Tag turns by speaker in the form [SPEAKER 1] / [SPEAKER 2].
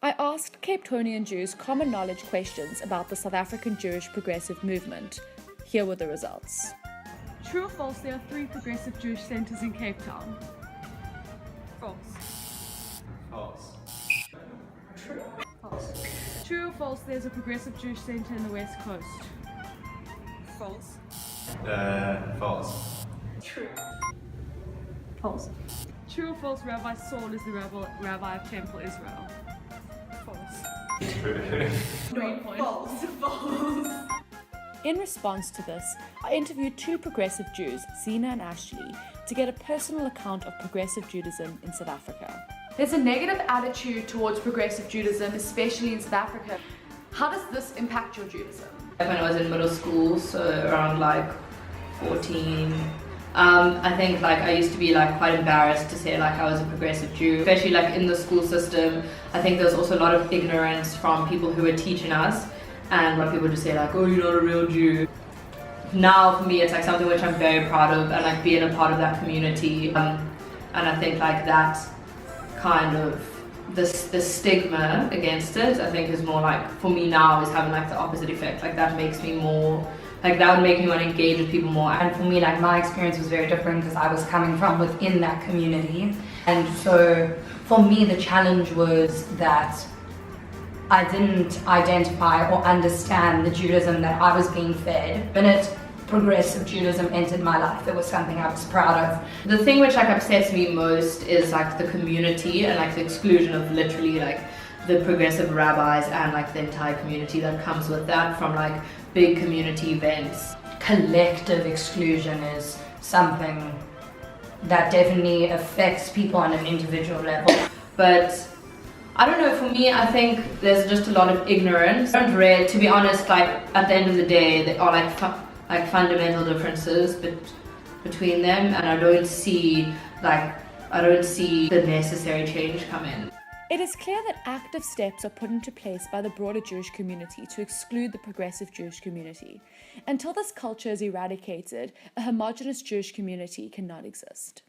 [SPEAKER 1] I asked Cape Townian Jews common knowledge questions about the South African Jewish progressive movement. Here were the results. True or false, there are 3 progressive Jewish centers in Cape Town? False.
[SPEAKER 2] False.
[SPEAKER 1] True. False. True or false, there's a progressive Jewish center in the West Coast?
[SPEAKER 3] False.
[SPEAKER 2] False.
[SPEAKER 3] True.
[SPEAKER 1] False. True or false, Rabbi Saul is the rabbi of Temple Israel?
[SPEAKER 3] False.
[SPEAKER 2] True.
[SPEAKER 1] 3 points.
[SPEAKER 3] False. False.
[SPEAKER 1] In response to this, I interviewed 2 progressive Jews, Zena and Ashley, to get a personal account of progressive Judaism in South Africa. There's a negative attitude towards progressive Judaism, especially in South Africa. How does this impact your Judaism?
[SPEAKER 4] When I was in middle school, so around like 14, I think like I used to be like quite embarrassed to say like I was a progressive Jew, especially like in the school system. I think there was also a lot of ignorance from people who were teaching us, and what people just say like, oh, you're not a real Jew. Now for me it's like something which I'm very proud of, and like being a part of that community, and I think like that kind of the stigma against it, I think is more like, for me now, is having like the opposite effect. Like that makes me more, like that would make me want to engage with people more.
[SPEAKER 5] And for me, like my experience was very different because I was coming from within that community. And so for me, the challenge was that I didn't identify or understand the Judaism that I was being fed. The minute progressive Judaism entered my life, it was something I was proud of.
[SPEAKER 4] The thing which like upsets me most is like the community and like the exclusion of literally like the progressive rabbis and like the entire community that comes with that from like big community events.
[SPEAKER 5] Collective exclusion is something that definitely affects people on an individual level.
[SPEAKER 4] But I don't know, for me, I think there's just a lot of ignorance. I don't really, to be honest, like at the end of the day, there are like fundamental differences between them, and I don't see the necessary change come in.
[SPEAKER 1] It is clear that active steps are put into place by the broader Jewish community to exclude the progressive Jewish community. Until this culture is eradicated, a homogeneous Jewish community cannot exist.